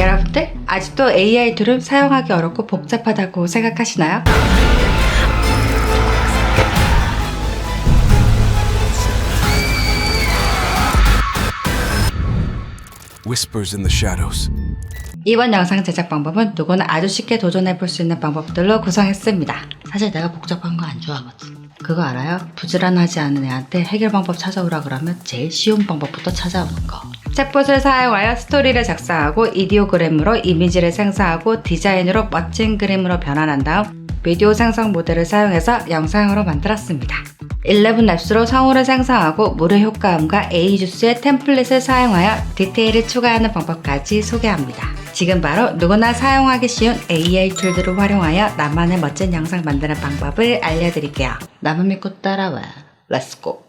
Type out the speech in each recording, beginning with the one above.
여러분들 아직도 AI 툴은 사용하기 어렵고 복잡하다고 생각하시나요? Whispers in the shadows. 이번 영상 제작 방법은 누구나 아주 쉽게 도전해볼 수 있는 방법들로 구성했습니다. 사실 내가 복잡한 거 안 좋아하거든. 그거 알아요? 부지런하지 않은 애한테 해결 방법 찾아오라 그러면 제일 쉬운 방법부터 찾아오는 거. 챗봇을 사용하여 스토리를 작성하고 이디오그램으로 이미지를 생성하고 디자인으로 멋진 그림으로 변환한 다음 비디오 생성 모델을 사용해서 영상으로 만들었습니다. 11랩스로 성우를 생성하고 무료 효과음과 에이주스의 템플릿을 사용하여 디테일을 추가하는 방법까지 소개합니다. 지금 바로 누구나 사용하기 쉬운 AI 툴들을 활용하여 나만의 멋진 영상 만드는 방법을 알려드릴게요. 나만 믿고 따라와. 렛츠고!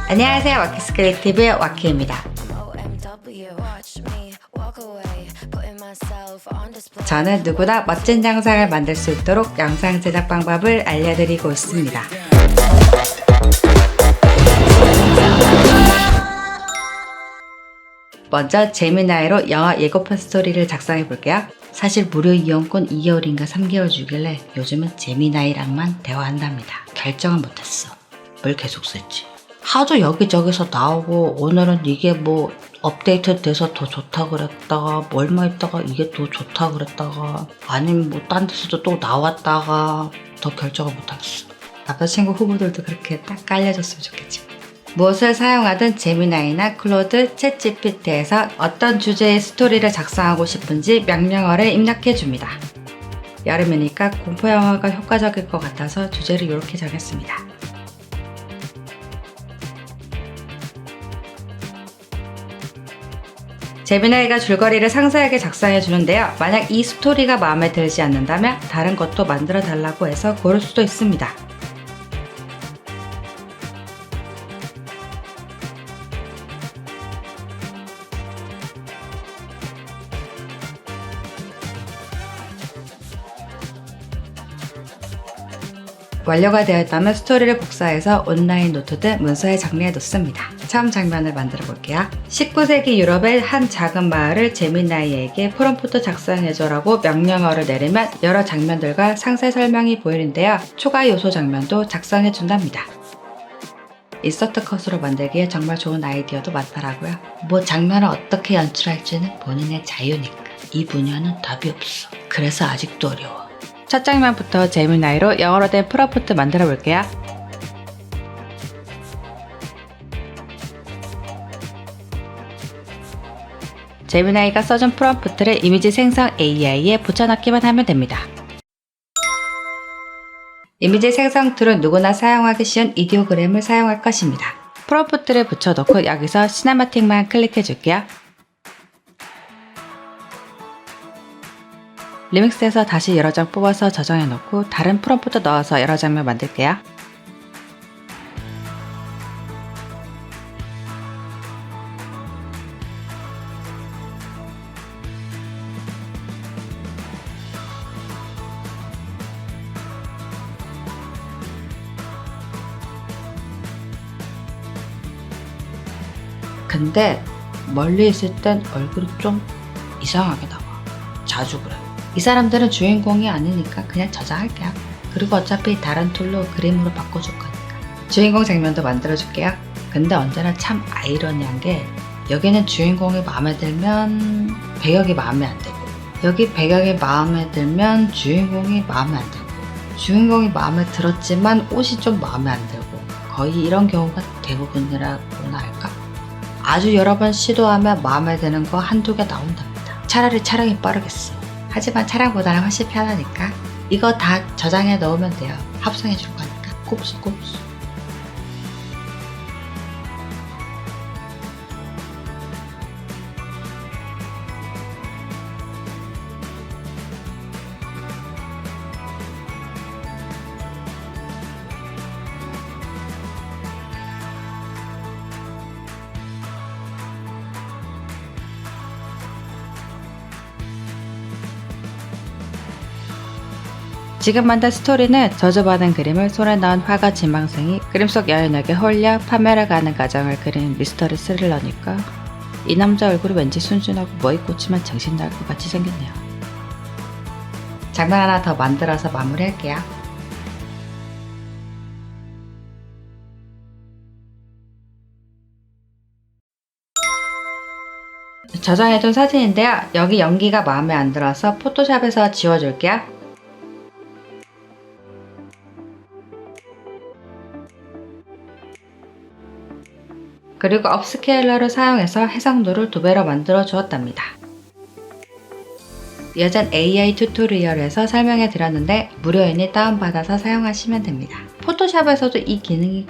안녕하세요. 와키스 크리에이티브의 와키입니다. 저는 누구나 멋진 영상을 만들 수 있도록 영상 제작 방법을 알려드리고 있습니다. 먼저 제미나이로 영화 예고편 스토리를 작성해 볼게요. 사실 무료 이용권 2개월인가 3개월 주길래 요즘은 제미나이랑만 대화한답니다. 결정을 못했어. 뭘 계속 쓸지. 하도 여기저기서 나오고 오늘은 이게 뭐 업데이트 돼서 더 좋다 그랬다가 뭐 얼마 있다가 이게 더 좋다 그랬다가 아니면 뭐 딴 데서도 또 나왔다가 더 결정을 못하겠어. 남자친구 후보들도 그렇게 딱 깔려줬으면 좋겠지. 무엇을 사용하든 제미나이나 클로드, 챗GPT에서 어떤 주제의 스토리를 작성하고 싶은지 명령어를 입력해줍니다. 여름이니까 공포영화가 효과적일 것 같아서 주제를 이렇게 정했습니다. 제미나이가 줄거리를 상세하게 작성해 주는데요. 만약 이 스토리가 마음에 들지 않는다면 다른 것도 만들어 달라고 해서 고를 수도 있습니다. 완료가 되었다면 스토리를 복사해서 온라인 노트 등 문서에 정리해 놓습니다. 처음 장면을 만들어 볼게요. 19세기 유럽의 한 작은 마을을 제미나이에게 프롬프트 작성해줘라고 명령어를 내리면 여러 장면들과 상세 설명이 보이는데요. 초과 요소 장면도 작성해 준답니다. 인서트 컷으로 만들기에 정말 좋은 아이디어도 많더라고요. 뭐 장면을 어떻게 연출할지는 본인의 자유니까 이 분야는 답이 없어. 그래서 아직도 어려워. 첫 장면부터 제미나이로 영어로 된 프롬프트 만들어 볼게요. 제미나이가 써준 프롬프트를 이미지 생성 AI에 붙여넣기만 하면 됩니다. 이미지 생성 툴은 누구나 사용하기 쉬운 이디오그램을 사용할 것입니다. 프롬프트를 붙여넣고 여기서 시네마틱만 클릭해 줄게요. 리믹스해서 다시 여러 장 뽑아서 저장해 놓고 다른 프롬프트 넣어서 여러 장면 만들게요. 근데 멀리 있을 땐 얼굴이 좀 이상하게 나와. 자주 그래. 이 사람들은 주인공이 아니니까 그냥 저장할게요. 그리고 어차피 다른 툴로 그림으로 바꿔줄 거니까. 주인공 장면도 만들어줄게요. 근데 언제나 참 아이러니한 게 여기는 주인공이 마음에 들면 배경이 마음에 안 들고 여기 배경이 마음에 들면 주인공이 마음에 안 들고 주인공이 마음에 들었지만 옷이 좀 마음에 안 들고 거의 이런 경우가 대부분이라고나 할까? 아주 여러 번 시도하면 마음에 드는 거 한두 개 나온답니다. 차라리 촬영이 빠르겠어. 하지만 촬영보다는 훨씬 편하니까 이거 다 저장해 넣으면 돼요. 합성해 줄 거니까 곱수곱수. 지금 만든 스토리는 저주받은 그림을 손에 넣은 화가 지망생이 그림 속 여인에게 홀려 판매를 가는 과정을 그린 미스터리 스릴러니까 이 남자 얼굴이 왠지 순진하고 머리 꽂히면 정신 나갈 것 같이 생겼네요. 장면 하나 더 만들어서 마무리할게요. 저장해둔 사진인데요. 여기 연기가 마음에 안 들어서 포토샵에서 지워줄게요. 그리고 업스케일러를 사용해서 해상도를 2배로 만들어 주었답니다. 예전 AI 튜토리얼에서 설명해 드렸는데 무료이니 다운받아서 사용하시면 됩니다. 포토샵에서도 이 기능이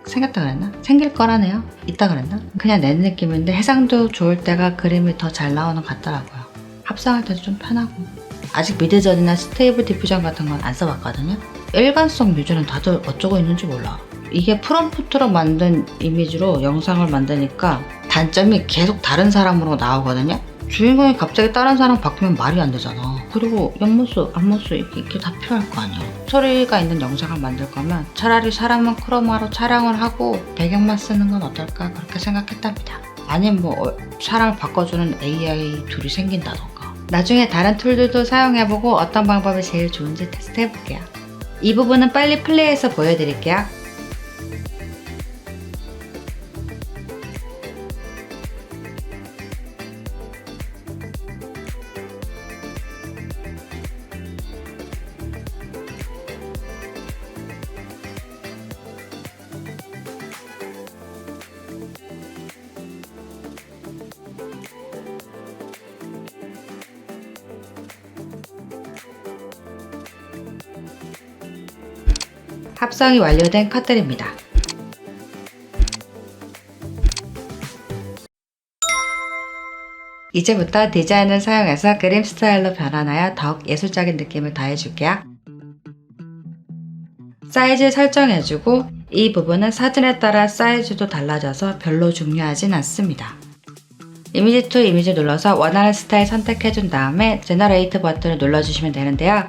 생겼다 그랬나? 생길 거라네요. 있다 그랬나? 그냥 내 느낌인데 해상도 좋을 때가 그림이 더 잘 나오는 것 같더라고요. 합성할 때도 좀 편하고. 아직 미드전이나 스테이블 디퓨전 같은 건 안 써봤거든요. 일관성 유지는 다들 어쩌고 있는지 몰라. 이게 프롬프트로 만든 이미지로 영상을 만드니까 단점이 계속 다른 사람으로 나오거든요. 주인공이 갑자기 다른 사람 바꾸면 말이 안 되잖아. 그리고 옆모습, 앞모습 이렇게 다 필요할 거 아니야. 스토리가 있는 영상을 만들 거면 차라리 사람은 크로마로 촬영을 하고 배경만 쓰는 건 어떨까 그렇게 생각했답니다. 아니면 뭐 사람을 바꿔주는 AI 둘이 생긴다던가. 나중에 다른 툴들도 사용해보고 어떤 방법이 제일 좋은지 테스트해볼게요. 이 부분은 빨리 플레이해서 보여드릴게요. 합성이 완료된 컷들입니다. 이제부터 디자인을 사용해서 그림 스타일로 변환하여 더욱 예술적인 느낌을 더해줄게요. 사이즈 설정해주고 이 부분은 사진에 따라 사이즈도 달라져서 별로 중요하진 않습니다. 이미지 투 이미지 눌러서 원하는 스타일 선택해준 다음에 제너레이트 버튼을 눌러주시면 되는데요.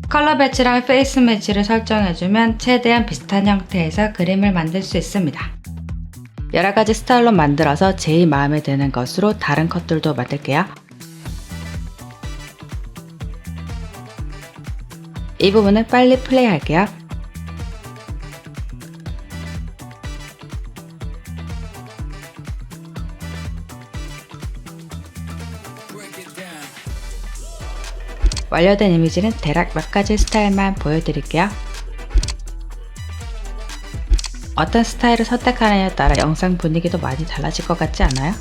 컬러 배치랑 페이스 매치를 설정해주면 최대한 비슷한 형태에서 그림을 만들 수 있습니다. 여러가지 스타일로 만들어서 제일 마음에 드는 것으로 다른 컷들도 만들게요. 이 부분은 빨리 플레이할게요. 완료된 이미지는 대략 몇 가지 스타일만 보여드릴게요. 어떤 스타일을 선택하느냐에 따라 영상 분위기도 많이 달라질 것 같지 않아요?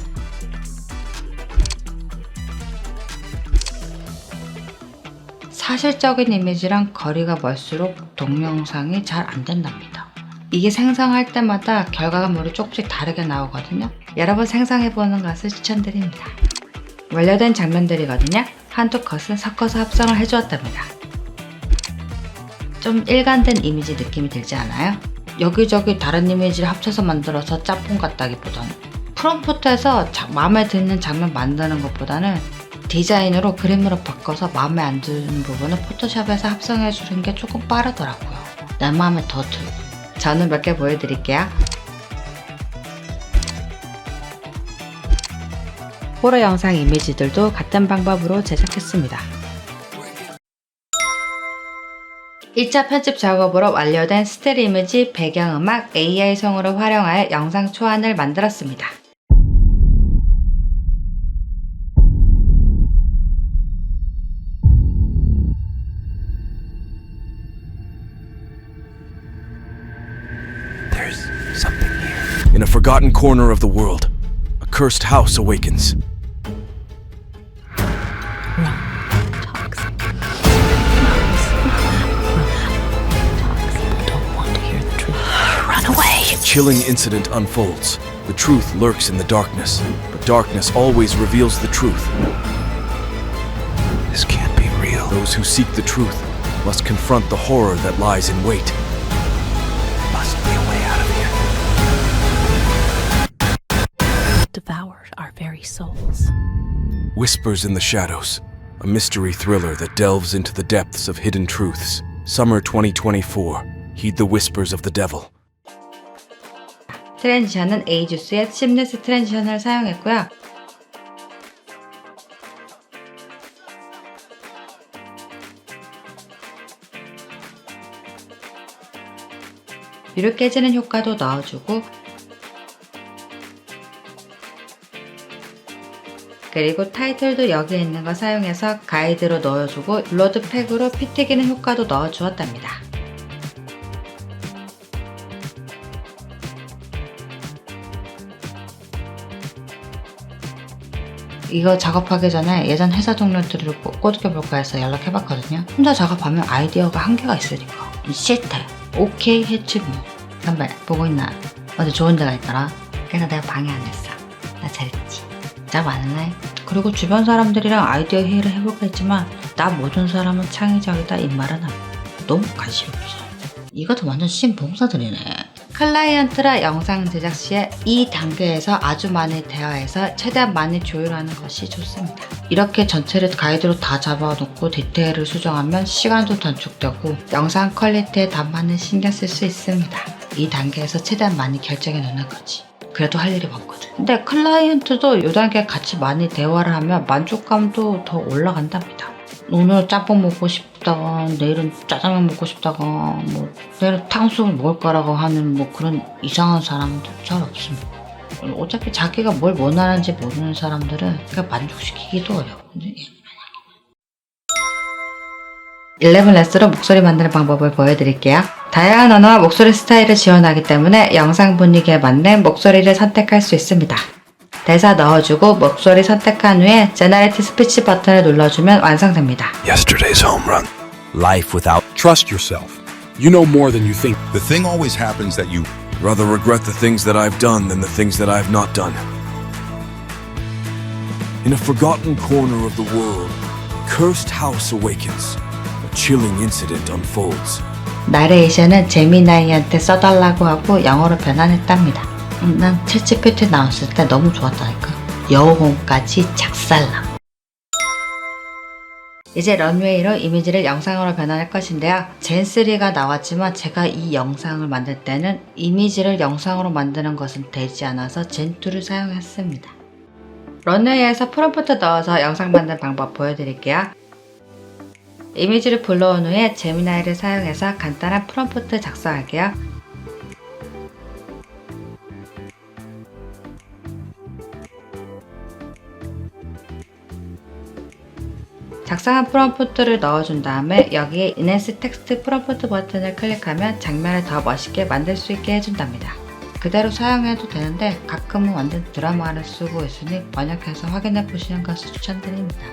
사실적인 이미지랑 거리가 멀수록 동영상이 잘 안 된답니다. 이게 생성할 때마다 결과물이 조금씩 다르게 나오거든요. 여러분 생성해보는 것을 추천드립니다. 완료된 장면들이거든요. 한두 컷은 섞어서 합성을 해주었답니다. 좀 일관된 이미지 느낌이 들지 않아요? 여기저기 다른 이미지를 합쳐서 만들어서 짬뽕 같다기보다는 프롬프트에서 마음에 드는 장면 만드는 것보다는 디자인으로 그림으로 바꿔서 마음에 안 드는 부분을 포토샵에서 합성해 주는 게 조금 빠르더라고요. 내 마음에 더 들고. 저는 몇 개 보여드릴게요. 호러 영상 이미지들도 같은 방법으로 제작했습니다. 1차 편집 작업으로 완료된 스틸 이미지, 배경음악, AI 성우를 활용하여 영상 초안을 만들었습니다. There's something here. In a forgotten corner of the world, a cursed house awakens. A chilling incident unfolds. The truth lurks in the darkness, but darkness always reveals the truth. This can't be real. Those who seek the truth must confront the horror that lies in wait. There must be a way out of here. Devoured our very souls. Whispers in the shadows. a mystery thriller that delves into the depths of hidden truths. Summer 2024. Heed the whispers of the devil. 트랜지션은 에이주스의 심리스 트랜지션을 사용했고요. 위로 깨지는 효과도 넣어주고, 그리고 타이틀도 여기에 있는 거 사용해서 가이드로 넣어주고 블러드 팩으로 피 튀기는 효과도 넣어주었답니다. 이거 작업하기 전에 예전 회사 동료들을 꼬드겨볼까 해서 연락해봤거든요. 혼자 작업하면 아이디어가 한계가 있으니까 싫대. 오케이 했지 뭐. 선배 보고 있나? 어디 좋은 데가 있더라. 그래서 내가 방해 안 했어. 나 잘했지. 나 많을래? 그리고 주변 사람들이랑 아이디어 회의를 해볼까 했지만 나 모든 사람은 창의적이다 이 말은 너무 관심이 없어. 이것도 완전 신봉사들이네. 클라이언트라 영상 제작 시에 이 단계에서 아주 많이 대화해서 최대한 많이 조율하는 것이 좋습니다. 이렇게 전체를 가이드로 다 잡아놓고 디테일을 수정하면 시간도 단축되고 영상 퀄리티에 더 많이 신경 쓸 수 있습니다. 이 단계에서 최대한 많이 결정해 놓는 거지. 그래도 할 일이 많거든. 근데 클라이언트도 이 단계에 같이 많이 대화를 하면 만족감도 더 올라간답니다. 오늘 짬뽕 먹고 싶다가 내일은 짜장면 먹고 싶다가 뭐 내일은 탕수육을 먹을 거라고 하는 뭐 그런 이상한 사람도 잘 없습니다. 어차피 자기가 뭘 원하는지 모르는 사람들은 그냥 만족시키기도 어려워. 11레스로 목소리 만드는 방법을 보여드릴게요. 다양한 언어와 목소리 스타일을 지원하기 때문에 영상 분위기에 맞는 목소리를 선택할 수 있습니다. 대사 넣어주고 목소리 선택한 후에 제너레이트 스피치 버튼을 눌러주면 완성됩니다. Yesterday's home run. Life without Trust yourself. You know more than you think. The thing always happens that you Rather regret the things that I've done than the things that I've not done. In a forgotten corner of the world, a cursed house awakens. A chilling incident unfolds. 나레이션은 제미나이한테 써달라고 하고 영어로 변환했답니다. 난 챗GPT 나왔을 때 너무 좋았다니까. 여우홍까지 작살남. 이제 런웨이로 이미지를 영상으로 변환할 것인데요. 젠3가 나왔지만 제가 이 영상을 만들 때는 이미지를 영상으로 만드는 것은 되지 않아서 젠2를 사용했습니다. 런웨이에서 프롬프트 넣어서 영상 만드는 방법 보여드릴게요. 이미지를 불러온 후에 제미나이를 사용해서 간단한 프롬프트 작성할게요. 작성한 프롬프트를 넣어준 다음에 여기에 Enhance Text 프롬프트 버튼을 클릭하면 장면을 더 멋있게 만들 수 있게 해준답니다. 그대로 사용해도 되는데 가끔은 완전 드라마를 쓰고 있으니 번역해서 확인해 보시는 것을 추천드립니다.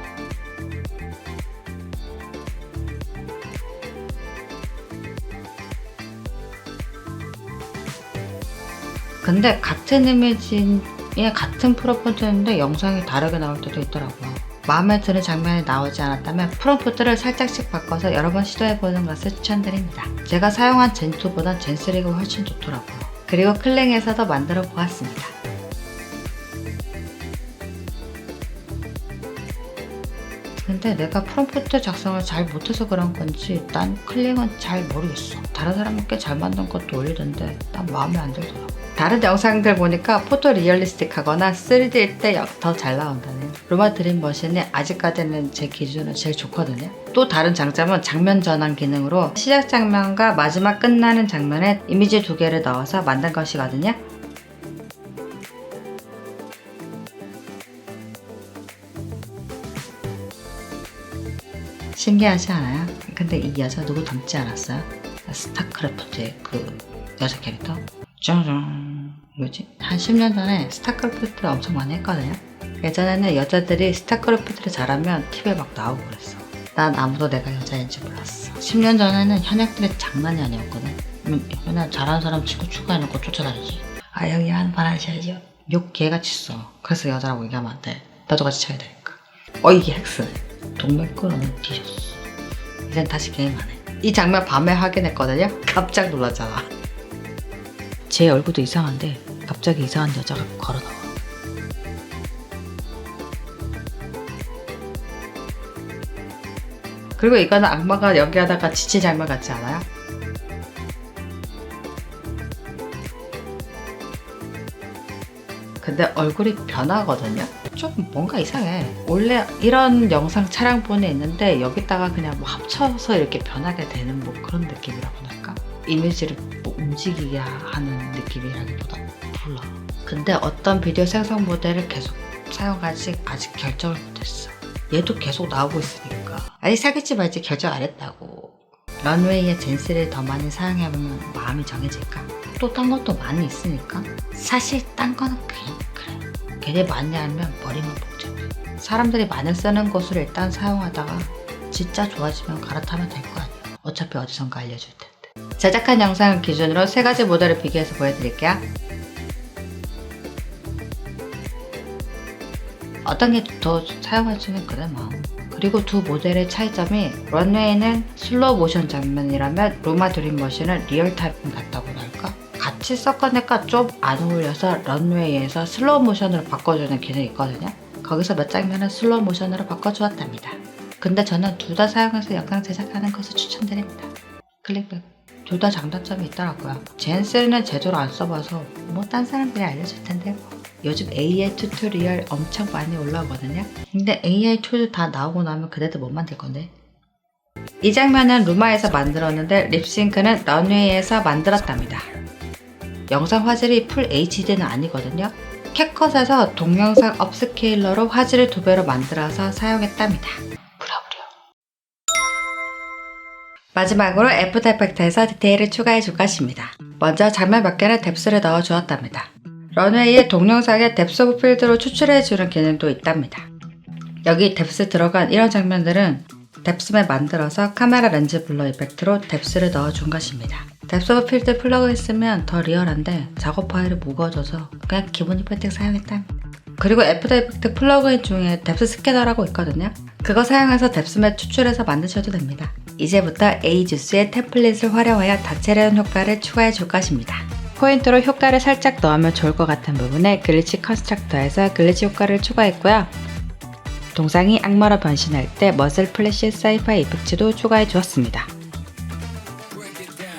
근데 같은 이미지에 같은 프롬프트인데 영상이 다르게 나올 때도 있더라고요. 마음에 드는 장면이 나오지 않았다면 프롬프트를 살짝씩 바꿔서 여러 번 시도해보는 것을 추천드립니다. 제가 사용한 젠2보단 젠3가 훨씬 좋더라고요. 그리고 클랭에서도 만들어 보았습니다. 근데 내가 프롬프트 작성을 잘 못해서 그런 건지 난 클랭은 잘 모르겠어. 다른 사람은 꽤 잘 만든 것도 올리던데 난 마음에 안 들더라고. 다른 영상들 보니까 포토 리얼리스틱하거나 3D일 때 더 잘 나온다네. 로마 드림 머신이 아직까지는 제 기준으로 제일 좋거든요. 또 다른 장점은 장면 전환 기능으로 시작 장면과 마지막 끝나는 장면에 이미지 2개를 넣어서 만든 것이거든요. 신기하지 않아요? 근데 이 여자 누구 닮지 않았어요? 스타크래프트의 그 여자 캐릭터? 짜잔. 뭐지? 한 10년 전에 스타크래프트를 엄청 많이 했거든요. 예전에는 여자들이 스타크래프트를 잘하면 TV에 막 나오고 그랬어. 난 아무도 내가 여자인지 몰랐어. 10년 전에는 현역들이 장난이 아니었거든. 맨날 잘하는 사람 치고 추가해놓고 쫓아다니지. 아 여기 한 번 하셔야죠. 욕 개같이 써. 그래서 여자라고 얘기하면 안 돼. 나도 같이 쳐야 되니까. 이게 헥스. 동맥 끌어는 뒤졌어. 이젠 다시 게임 안 해. 이 장면 밤에 확인했거든요. 깜짝 놀랐잖아. 제 얼굴도 이상한데 갑자기 이상한 여자가 걸어나와. 그리고 이거는 악마가 연기하다가 지친 장면 같지 않아요? 근데 얼굴이 변하거든요? 좀 뭔가 이상해. 원래 이런 영상 촬영본에 있는데 여기다가 그냥 뭐 합쳐서 이렇게 변하게 되는 뭐 그런 느낌이라고 할까? 이미지를 뭐 움직이게 하는 느낌이라기보다 몰라. 근데 어떤 비디오 생성 모델을 계속 사용할지 아직 결정을 못했어. 얘도 계속 나오고 있으니까 아직 사귈지 말지 결정 안 했다고. 런웨이의 젠스를 더 많이 사용해보면 마음이 정해질까? 또 딴 것도 많이 있으니까. 사실 딴 거는 그냥 그래. 걔네 많이 알면 머리만 복잡해. 사람들이 많이 쓰는 곳을 일단 사용하다가 진짜 좋아지면 갈아타면 될 거 아니야. 어차피 어디선가 알려줄 텐데. 제작한 영상을 기준으로 3가지 모델을 비교해서 보여드릴게요. 어떤 게 더 사용할지는 그래 뭐. 그리고 두 모델의 차이점이 런웨이는 슬로우 모션 장면이라면 로마 드림머신은 리얼타임 같다고 할까? 같이 섞어내까 좀 안 어울려서 런웨이에서 슬로우 모션으로 바꿔주는 기능이 있거든요. 거기서 몇 장면은 슬로우 모션으로 바꿔주었답니다. 근데 저는 둘 다 사용해서 영상 제작하는 것을 추천드립니다. 클릭백. 둘 다 장단점이 있더라고요. 젠스는 제대로 안 써봐서 뭐 딴 사람들이 알려줄 텐데 뭐. 요즘 AI 튜토리얼 엄청 많이 올라오거든요. 근데 AI 툴 다 나오고 나면 그래도 못 만들 건데. 이 장면은 루마에서 만들었는데 립싱크는 런웨이에서 만들었답니다. 영상 화질이 풀 HD는 아니거든요. 캡컷에서 동영상 업스케일러로 화질을 2배로 만들어서 사용했답니다. 부랴부랴. 마지막으로 애프터 이펙트에서 디테일을 추가해 줄 것입니다. 먼저 장면 몇 개는 뎁스를 넣어 주었답니다. 런웨이의 동영상에 뎁스 오브 필드로 추출해주는 기능도 있답니다. 여기 뎁스 들어간 이런 장면들은 뎁스만 만들어서 카메라 렌즈 블러 이펙트로 뎁스를 넣어준 것입니다. 뎁스 오브 필드 플러그인 쓰면 더 리얼한데 작업 파일이 무거워져서 그냥 기본 이펙트 사용했답니다. 그리고 애프터 이펙트 플러그인 중에 뎁스 스캐너라고 있거든요. 그거 사용해서 뎁스만 추출해서 만드셔도 됩니다. 이제부터 에이주스의 템플릿을 활용하여 다채로운 효과를 추가해 줄 것입니다. 포인트로 효과를 살짝 넣으면 좋을 것 같은 부분에 글리치 컨스트럭터에서 글리치 효과를 추가했고요. 동상이 악마로 변신할 때 머슬 플래시 사이파이 이펙트도 추가해 주었습니다.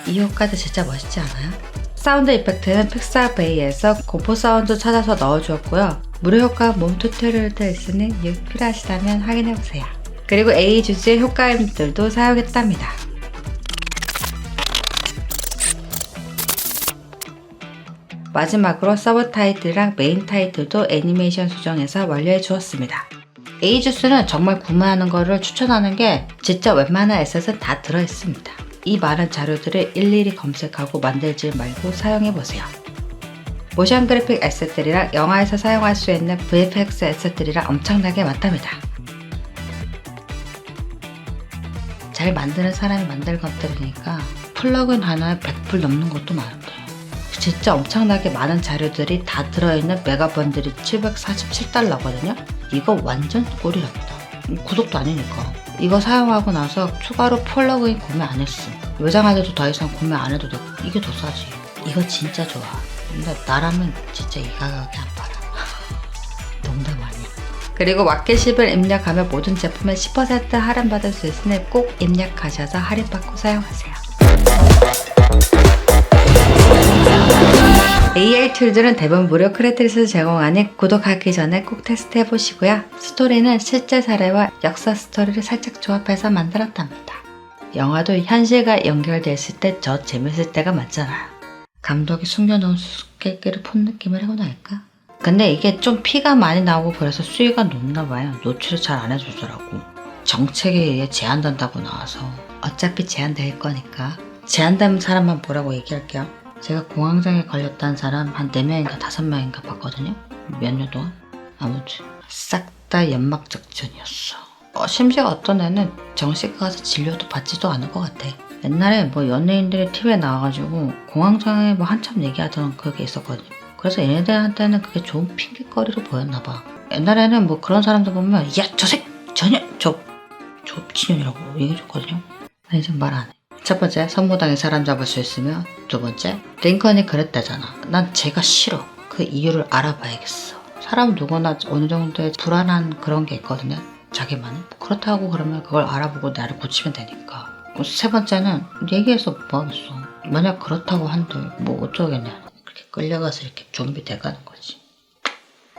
이 효과도 진짜 멋있지 않아요? 사운드 이펙트는 픽사 베이에서 공포 사운드 찾아서 넣어주었고요. 무료 효과 몸 튜토리얼도 있으니 필요하시다면 확인해보세요. 그리고 에이주스의 효과음들도 사용했답니다. 마지막으로 서브 타이틀이랑 메인 타이틀도 애니메이션 수정해서 완료해 주었습니다. 에이주스는 정말 구매하는 거를 추천하는 게 진짜 웬만한 에셋은 다 들어있습니다. 이 많은 자료들을 일일이 검색하고 만들지 말고 사용해보세요. 모션 그래픽 에셋들이랑 영화에서 사용할 수 있는 VFX 에셋들이랑 엄청나게 많답니다. 잘 만드는 사람이 만든 것들이니까 플러그인 하나에 100불 넘는 것도 많은데 진짜 엄청나게 많은 자료들이 다 들어있는 메가번들이 747달러거든요. 이거 완전 꿀이랍니다. 구독도 아니니까. 이거 사용하고 나서 추가로 플러그인 구매 안 했음. 외장하드도 더 이상 구매 안 해도 되고 이게 더 싸지. 이거 진짜 좋아. 근데 나라면 진짜 이 가격에 안 팔아. 농담 아니야. 그리고 마켓십을 입력하면 모든 제품에 10% 할인받을 수 있으니 꼭 입력하셔서 할인받고 사용하세요. AI 툴들은 대부분 무료 크레딧을 제공하니 구독하기 전에 꼭 테스트 해보시고요. 스토리는 실제 사례와 역사 스토리를 살짝 조합해서 만들었답니다. 영화도 현실과 연결됐을 때 더 재밌을 때가 많잖아요. 감독이 숨겨놓은 수수께끼를 푼 느낌이라고나 할까? 근데 이게 좀 피가 많이 나오고 그래서 수위가 높나봐요. 노출을 잘 안 해주더라고. 정책에 의해 제한된다고 나와서 어차피 제한될 거니까 제한된 사람만 보라고 얘기할게요. 제가 공황장애 걸렸다는 사람 한 4명인가 5명인가 봤거든요. 몇 년 동안. 아무튼 싹 다 연막적전이었어. 심지어 어떤 애는 정신과 가서 진료도 받지도 않을 것 같아. 옛날에 뭐 연예인들이 TV에 나와가지고 공황장애 뭐 한참 얘기하던 그게 있었거든요. 그래서 얘네들한테는 그게 좋은 핑계거리로 보였나봐. 옛날에는 뭐 그런 사람들 보면 야 저 새 전혀 저 미친년이라고 얘기해줬거든요. 나 이제 말 안 해. 첫 번째, 선무당에 사람 잡을 수 있으면. 두 번째, 링컨이 그랬다잖아. 난 쟤가 싫어. 그 이유를 알아봐야겠어. 사람 누구나 어느 정도의 불안한 그런 게 있거든요. 자기만은? 그렇다고 그러면 그걸 알아보고 나를 고치면 되니까. 세 번째는 얘기해서 뭐 하겠어. 만약 그렇다고 한들 뭐 어쩌겠냐. 그렇게 끌려가서 이렇게 좀비 돼가는 거지.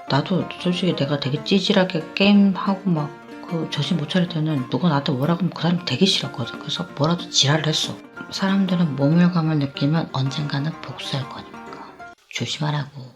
나도 솔직히 내가 되게 찌질하게 게임하고 막 그 정신 못 차릴 때는 누가 나한테 뭐라고 하면 그 사람 되게 싫었거든. 그래서 뭐라도 지랄을 했어. 사람들은 모멸감을 느끼면 언젠가는 복수할 거니까 조심하라고.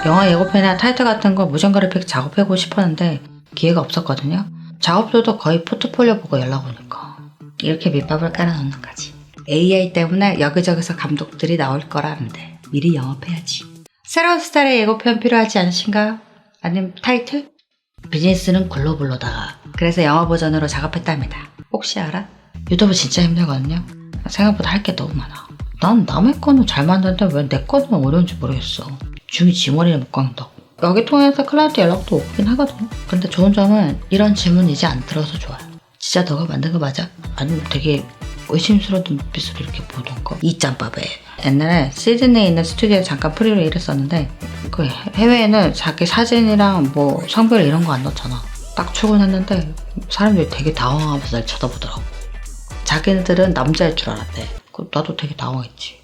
영화 예고편이나 타이틀 같은 거 모션 그래픽 작업해보고 싶었는데 기회가 없었거든요. 작업들도 거의 포트폴리오 보고 연락 오니까 이렇게 밑밥을 깔아놓는 거지. AI 때문에 여기저기서 감독들이 나올 거라는데 미리 영업해야지. 새로운 스타일의 예고편 필요하지 않으신가요? 아니면 타이틀? 비즈니스는 글로벌로다가 그래서 영어 버전으로 작업했답니다. 혹시 알아? 유튜브 진짜 힘들거든요. 생각보다 할 게 너무 많아. 난 남의 거는 잘 만드는데 왜 내 거는 어려운지 모르겠어. 중이 지머리를 못 깎는다고. 여기 통해서 클라이언트 연락도 오긴 하거든. 근데 좋은 점은 이런 질문 이제 안 들어서 좋아요. 진짜 너가 만든 거 맞아? 아니면 되게 의심스러운 눈빛으로 이렇게 보던가. 이 짬밥에 옛날에 시드니에 있는 스튜디오에 잠깐 프리로 일했었는데 그 해외에는 자기 사진이랑 뭐 성별 이런 거 안 넣잖아. 딱 출근했는데 사람들이 되게 당황하면서 날 쳐다보더라고. 자기네들은 남자일 줄 알았대. 나도 되게 당황했지.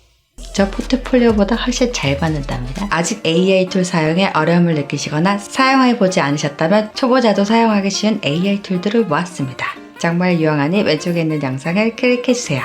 저 포트폴리오보다 훨씬 잘 받는답니다. 아직 AI 툴 사용에 어려움을 느끼시거나 사용해보지 않으셨다면 초보자도 사용하기 쉬운 AI 툴들을 모았습니다. 정말 유용하니 왼쪽에 있는 영상을 클릭해주세요.